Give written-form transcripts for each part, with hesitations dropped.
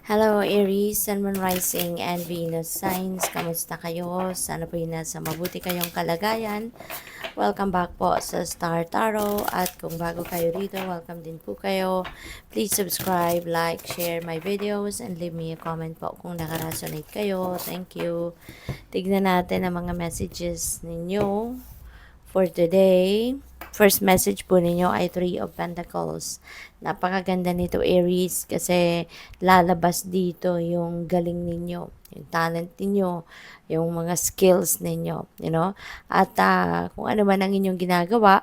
Hello Aries, Sun, Moon, Rising, and Venus signs. Kamusta kayo? Sana po yun nasa mabuti kayong kalagayan. Welcome back po sa Star Tarot. At kung bago kayo rito, welcome din po kayo. Please subscribe, like, share my videos, and leave me a comment po kung nakaresonate kayo. Thank you. Tignan natin ang mga messages ninyo for today. First message po ninyo ay Three of Pentacles. Napakaganda nito Aries kasi lalabas dito yung galing ninyo, yung talent ninyo, yung mga skills ninyo, you know. At kung ano man ang inyong ginagawa,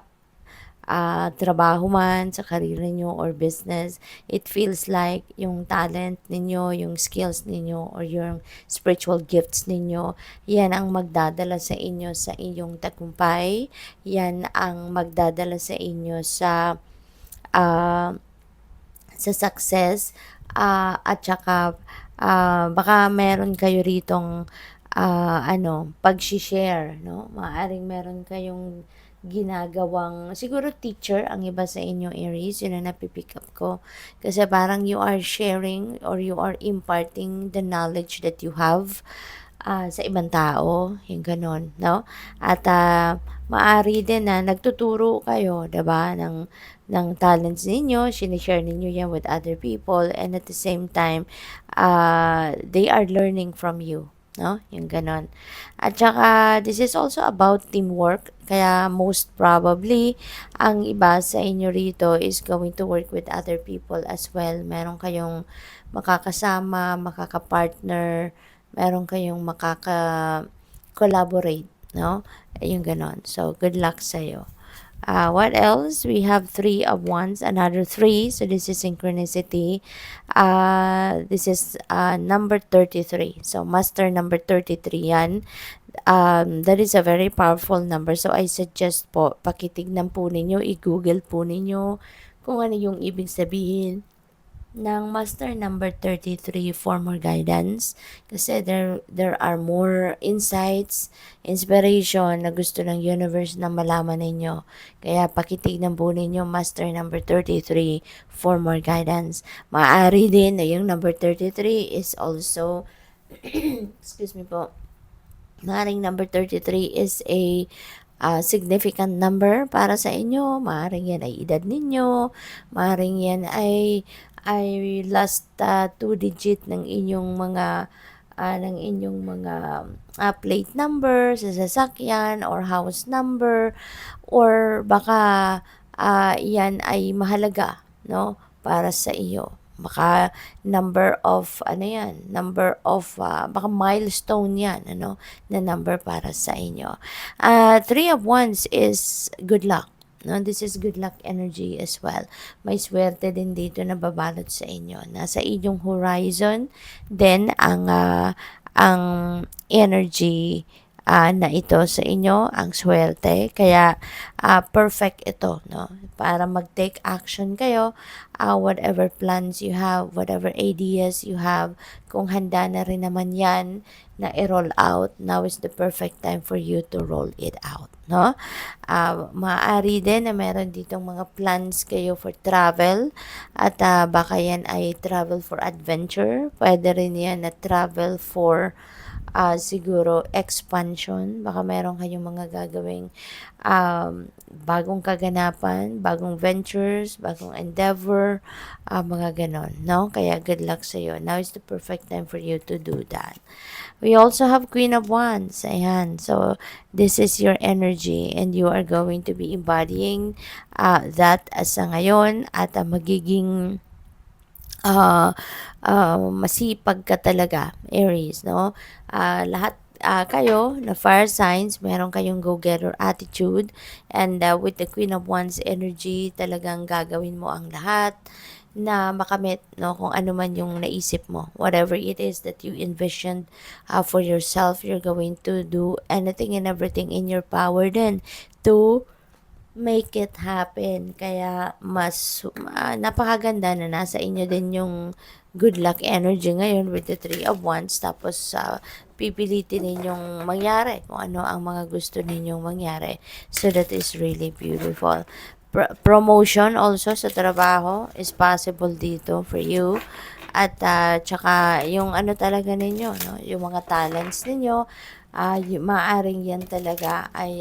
trabaho man sa career niyo or business, it feels like yung talent ninyo, yung skills ninyo, or yung spiritual gifts ninyo, yan ang magdadala sa inyo sa inyong tagumpay. Yan ang magdadala sa inyo uh, sa success, at saka baka meron kayo ritong pag-share, no? Maaring meron kayong ginagawang, siguro teacher ang iba sa inyo Aries, yun ang napipick up ko. Kasi parang you are sharing or you are imparting the knowledge that you have sa ibang tao, yung ganon, no? At maari din na nagtuturo kayo, 'di ba, ng talents ninyo, sinishare ninyo yan with other people, and at the same time, they are learning from you, no? Yung ganon. At saka, this is also about teamwork, kaya most probably, ang iba sa inyo rito is going to work with other people as well. Meron kayong makakasama, makakapartner, meron kayong makaka-collaborate, no? Yung ganon. So, good luck sa'yo. What else? We have Three of Wands, another three. So, this is synchronicity. This is number 33. So, master number 33 yan. That is a very powerful number. So, I suggest po, pakitignan po ninyo, i-google po ninyo kung ano yung ibig sabihin ng master number 33 for more guidance, kasi there are more insights, inspiration na gusto ng universe na malaman ninyo. Kaya pakitignan po ninyo master number 33 for more guidance. Maaari din na yung number 33 is also excuse me po, maaaring number 33 is a significant number para sa inyo. Maaaring yan ay edad ninyo, maaaring yan ay last two digit ng inyong mga plate number sa sasakyan or house number, or baka yan ay mahalaga, no, para sa iyo. Baka number of baka milestone yan, ano, na number para sa inyo. Three of Wands is good luck. No, this is good luck energy as well. May swerte din dito na babalot sa inyo. Nasa inyong horizon then ang energy na ito sa inyo, ang swerte. Kaya perfect ito, no? Para mag-take action kayo, whatever plans you have, whatever ideas you have, kung handa na rin naman yan na i-roll out, now is the perfect time for you to roll it out, no? Maaari din na meron ditong mga plans kayo for travel, at baka yan ay travel for adventure, pwede rin yan na travel for siguro expansion. Baka meron kayong mga gagawing bagong kaganapan, bagong ventures, bagong endeavor, mga ganon, no? Kaya good luck sa iyo. Now is the perfect time for you to do that. We also have Queen of Wands. Ayan. So, this is your energy and you are going to be embodying that as sa ngayon, at magiging masipag ka talaga, Aries, no? Lahat kayo na fire signs, meron kayong go-getter attitude, and with the Queen of Wands energy, talagang gagawin mo ang lahat na makamit, no, kung ano man yung naisip mo, whatever it is that you envisioned for yourself, you're going to do anything and everything in your power then to make it happen. Kaya mas napakaganda na nasa inyo din yung good luck energy ngayon with the Three of Wands. Tapos pipilitin ninyong mangyari kung ano ang mga gusto ninyong mangyari. So that is really beautiful. promotion also sa trabaho is possible dito for you. At tsaka yung ano talaga ninyo, no? Yung mga talents ninyo, maaring yan talaga ay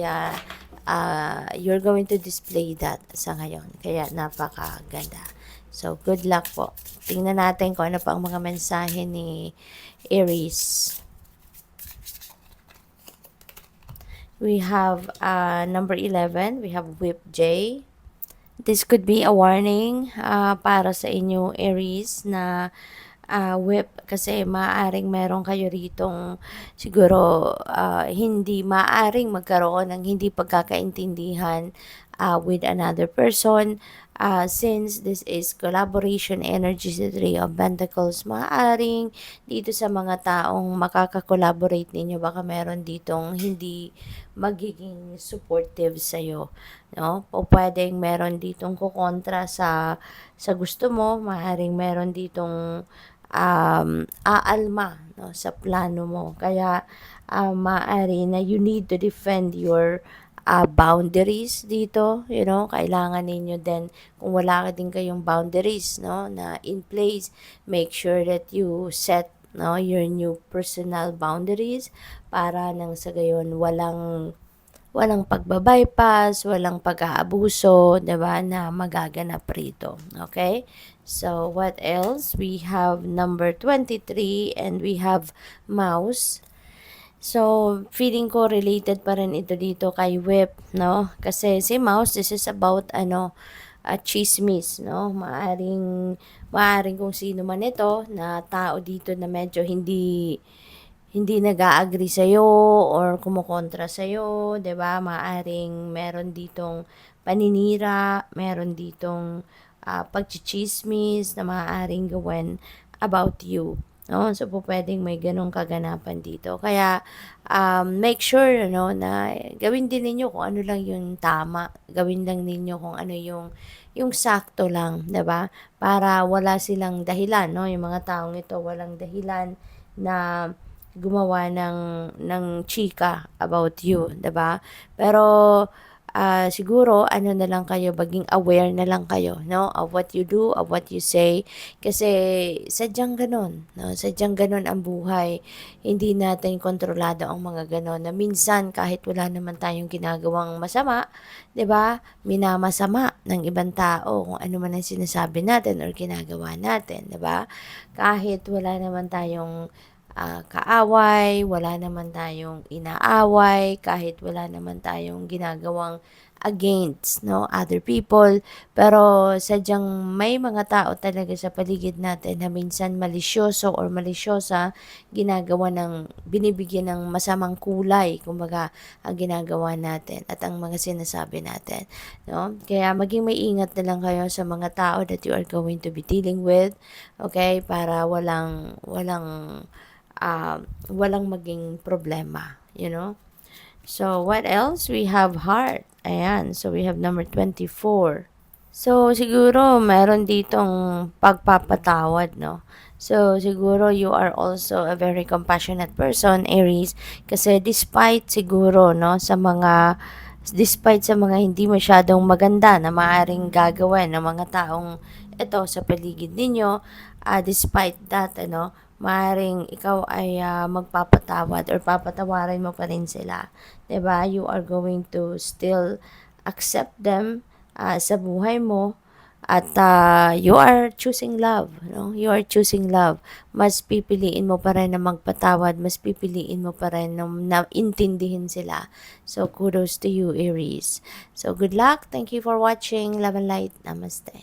you're going to display that sa ngayon. Kaya napakaganda. So, good luck po. Tingnan natin kung ano pa ang mga mensahe ni Aries. We have number 11, we have Whip J. This could be a warning para sa inyo, Aries, na whip kasi maaring meron kayo ritong siguro hindi maaring magkaroon ng hindi pagkakaintindihan with another person. Since this is collaboration energy sa Three of Pentacles, maaring dito sa mga taong makaka-collaborate ninyo, baka meron ditong hindi magiging supportive sa'yo. No? O pwedeng meron ditong kukontra sa gusto mo, maaring meron ditong aalma, no, sa plano mo. Kaya maaari na you need to defend your boundaries dito, kailangan ninyo din, kung wala ka din kayong boundaries, no, na in place, make sure that you set, no, your new personal boundaries para nang sa gayon walang pagbabypass, walang pag-aabuso, 'di ba, na magaganap rito. Okay? So, what else? We have number 23 and we have mouse. So, feeling ko related pa rin ito dito kay Whip, no? Kasi si mouse, this is about chismis, no? Maaring kung sino man ito na tao dito na medyo hindi nag-a-agree sa'yo or kumukontra sa'yo, 'di ba? Maaring meron ditong paninira, meron ditong pagchichismis na maaaring gawin about you. No? So, po pwedeng may ganong kaganapan dito. Kaya, make sure, no, na gawin din ninyo kung ano lang yung tama. Gawin lang ninyo kung ano yung sakto lang, 'di ba? Para wala silang dahilan, no? Yung mga taong ito walang dahilan na gumawa ng chika about you, 'di ba? Pero siguro ano na lang kayo, maging aware na lang kayo, no, of what you do, of what you say, kasi sadyang ganun, no, sadyang ganun ang buhay. Hindi natin kontrolado ang mga ganun na minsan kahit wala naman tayong ginagawang masama, 'di ba? Minamasama ng ibang tao kung ano man ang sinasabi natin or ginagawa natin, 'di ba? Kahit wala naman tayong kaaway, wala naman tayong inaaway, kahit wala naman tayong ginagawang against, no, other people, pero sadyang may mga tao talaga sa paligid natin na minsan malisyoso or malisyosa, binibigyan ng masamang kulay, kumbaga, ang ginagawa natin at ang mga sinasabi natin, no? Kaya maging may ingat na lang kayo sa mga tao that you are going to be dealing with, okay, para walang maging problema, So, what else? We have heart. Ayan. So, we have number 24. So, siguro, meron ditong pagpapatawad, no? So, siguro, you are also a very compassionate person, Aries. Kasi, despite sa mga hindi masyadong maganda na maaaring gagawin ng mga taong ito sa paligid ninyo, despite that, maaaring ikaw ay magpapatawad or papatawarin mo pa rin sila. 'Di ba? You are going to still accept them sa buhay mo at you are choosing love, no? You are choosing love. Mas pipiliin mo pa rin na magpatawad, mas pipiliin mo pa rin na intindihin sila. So, kudos to you, Aries. So, good luck. Thank you for watching. Love and light. Namaste.